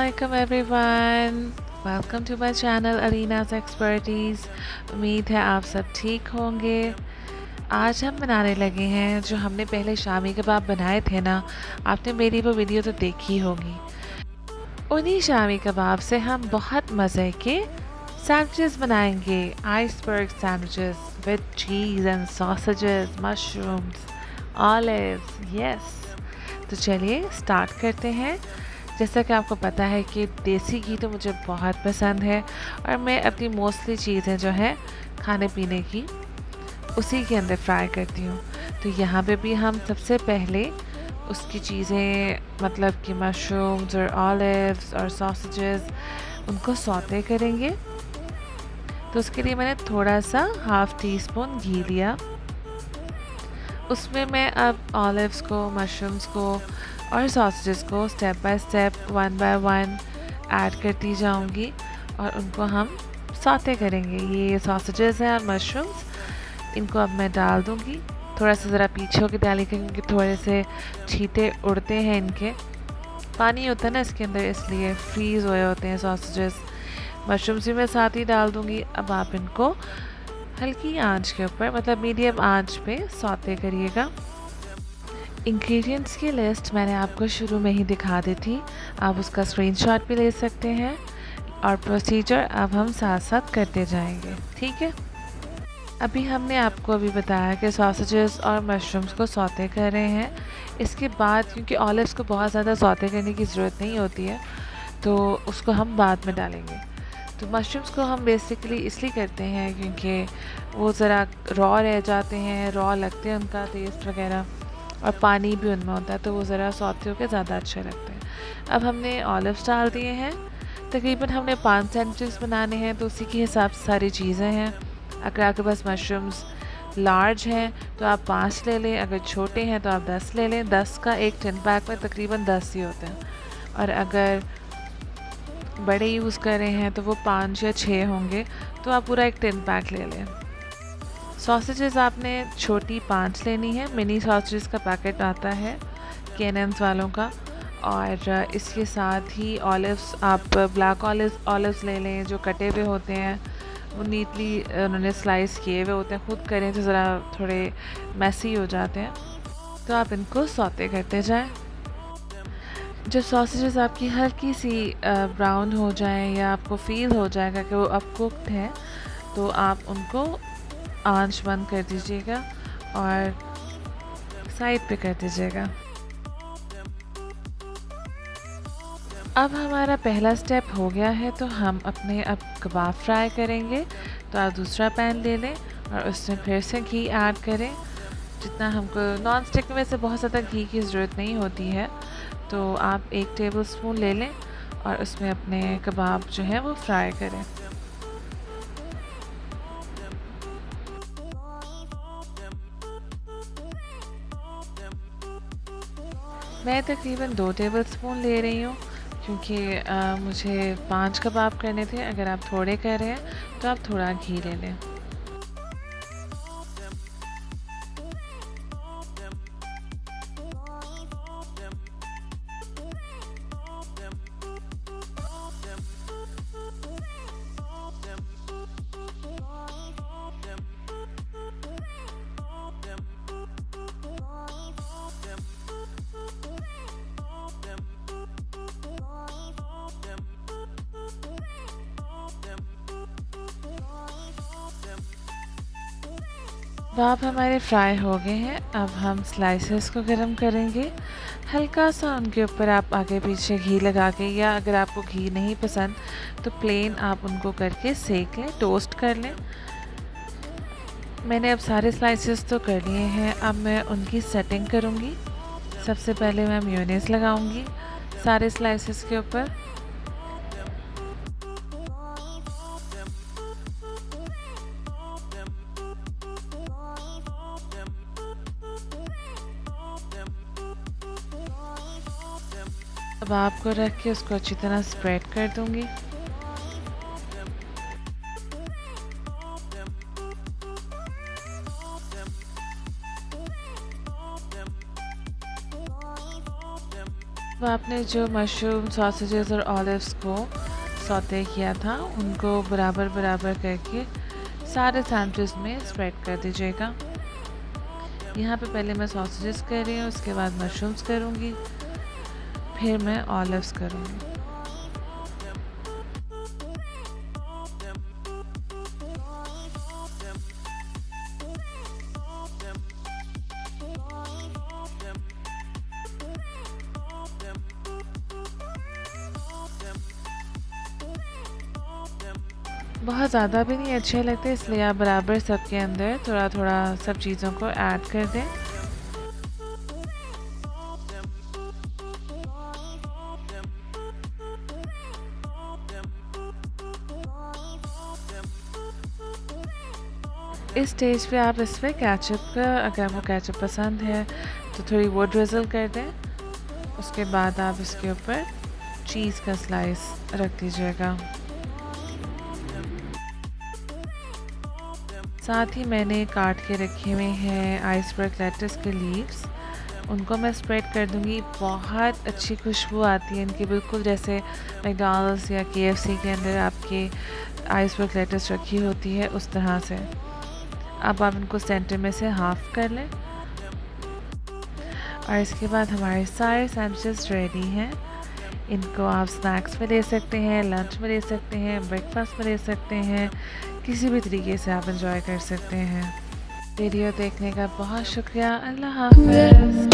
Assalamualaikum everyone. Welcome to my channel Arinaz expertise. उम्मीद है आप सब ठीक होंगे। आज हम बनाने लगे हैं जो हमने पहले शामी कबाब बनाए थे ना, आपने मेरी वो वीडियो तो देखी होगी। उन्हीं शामी कबाब से हम बहुत मज़े के सैंडविचेस बनाएंगे। Iceberg sandwiches with cheese and sausages, mushrooms, olives. Yes, तो चलिए स्टार्ट करते हैं। जैसा कि आपको पता है कि देसी घी तो मुझे बहुत पसंद है और मैं अपनी मोस्टली चीज़ें जो है खाने पीने की उसी के अंदर फ्राई करती हूँ। तो यहाँ पे भी हम सबसे पहले उसकी चीज़ें मतलब कि मशरूम्स और ऑलिव्स और सॉसेजेस उनको सौते करेंगे। तो उसके लिए मैंने थोड़ा सा हाफ़ टी स्पून घी लिया। उसमें मैं अब ऑलिव्स को, मशरूम्स को और सॉसेजेस को step by step, one by one add करती जाऊंगी और उनको हम सौते करेंगे। ये सॉसेजेस हैं और मशरूम्स, इनको अब मैं डाल दूंगी। थोड़ा सा ज़रा पीछे होकर डालिएगा क्योंकि थोड़े से छींटे उड़ते हैं इनके। पानी होता है ना इसके अंदर, इसलिए फ्रीज़ हुए होते हैं सॉसेजेस। मशरूम्स भी मैं साथ ही डाल दूंगी। अब आप इनको हल्की आंच के ऊपर, मतलब मीडियम आंच पे सौते करिएगा। इंग्रेडिएंट्स की लिस्ट मैंने आपको शुरू में ही दिखा दी थी, आप उसका स्क्रीनशॉट भी ले सकते हैं और प्रोसीजर अब हम साथ साथ करते जाएंगे, ठीक है। अभी हमने आपको बताया कि सॉसेजेस और मशरूम्स को सौते कर रहे हैं। इसके बाद क्योंकि ऑलिव्स को बहुत ज़्यादा सौते करने की ज़रूरत नहीं होती है, तो उसको हम बाद में डालेंगे। तो मशरूम्स को हम बेसिकली इसलिए करते हैं क्योंकि वो ज़रा रॉ रह जाते हैं, रॉ लगते हैं उनका टेस्ट वगैरह, और पानी भी उनमें होता है, तो वो ज़रा सौते होकर ज़्यादा अच्छे लगते हैं। अब हमने ऑलिव्स डाल दिए हैं। तकरीबन हमने 5 सैंडविचेस बनाने हैं, तो उसी के हिसाब से सारी चीज़ें हैं। अगर आपके पास मशरूम्स लार्ज हैं तो आप 5 ले लें, अगर छोटे हैं तो आप 10 ले लें। 10 का एक टिन पैक में तकरीबन 10 ही होते हैं, और अगर बड़े यूज़ कर रहे हैं तो वो 5 या 6 होंगे, तो आप पूरा एक टिन पैक ले लें। सॉसेजेस आपने छोटी 5 लेनी है। मिनी सॉसेजेस का पैकेट आता है केनन्स वालों का। और इसके साथ ही ऑलिव्स, आप ब्लैक ऑलिव्स ले लें जो कटे हुए होते हैं, वो नीटली उन्होंने स्लाइस किए हुए होते हैं। खुद करें तो ज़रा थोड़े मैसी हो जाते हैं, तो आप इनको सौते करते जाएं। जब सॉसेजेस आपकी हल्की सी ब्राउन हो जाएं या आपको फील हो जाएगा कि वो अब कुक्ड है, तो आप उनको आंच बंद कर दीजिएगा और साइड पे कर दीजिएगा। अब हमारा पहला स्टेप हो गया है, तो हम अपने अब कबाब फ्राई करेंगे। तो आप दूसरा पैन ले लें और उसमें फिर से घी ऐड करें जितना हमको। नॉन स्टिक में से बहुत ज़्यादा घी की ज़रूरत नहीं होती है, तो आप 1 टेबल स्पून ले लें और उसमें अपने कबाब जो है वो फ्राई करें। मैं तकरीबन 2 टेबल स्पून ले रही हूँ क्योंकि मुझे 5 कबाब करने थे। अगर आप थोड़े कर रहे हैं तो आप थोड़ा घी ले लें। कबाब हमारे फ्राई हो गए हैं। अब हम स्लाइसेस को गरम करेंगे। हल्का सा उनके ऊपर आप आगे पीछे घी लगा के, या अगर आपको घी नहीं पसंद तो प्लेन आप उनको करके सेक लें, टोस्ट कर लें। मैंने अब सारे स्लाइसेस तो कर लिए हैं। अब मैं उनकी सेटिंग करूँगी। सबसे पहले मैं मेयोनेज़ लगाऊँगी सारे स्लाइसेस के ऊपर। अब आपको रख के उसको अच्छी तरह स्प्रेड कर दूंगी। वो आपने जो मशरूम, सॉसेजेस और ऑलिव्स को सौते किया था उनको बराबर बराबर करके सारे सैंडविच में स्प्रेड कर दीजिएगा। यहाँ पे पहले मैं सॉसेजेस कर रही हूँ, उसके बाद मशरूम्स करूँगी, फिर मैं ऑलिव्स करूँगी। बहुत ज़्यादा भी नहीं अच्छे लगते, इसलिए आप बराबर सबके अंदर थोड़ा थोड़ा सब चीज़ों को ऐड कर दें। इस स्टेज पे आप इसमें केचप का, अगर वो केचप पसंद है तो थोड़ी वो ड्रिज़ल कर दें। उसके बाद आप इसके ऊपर चीज़ का स्लाइस रख दीजिएगा। साथ ही मैंने काट के रखे हुए हैं आइसबर्ग लेटस के लीव्स, उनको मैं स्प्रेड कर दूंगी। बहुत अच्छी खुशबू आती है इनकी, बिल्कुल जैसे मैकडॉनल्ड्स या केएफसी के अंदर आपके आइसबर्ग लेटस रखी होती है उस तरह से। अब आप इनको सेंटर में से हाफ कर लें और इसके बाद हमारे सारे सैंडविचेस रेडी हैं। इनको आप स्नैक्स में ले सकते हैं, लंच में ले सकते हैं, ब्रेकफास्ट में ले सकते हैं, किसी भी तरीके से आप एंजॉय कर सकते हैं। वीडियो देखने का बहुत शुक्रिया। अल्लाह हाफ़िज़।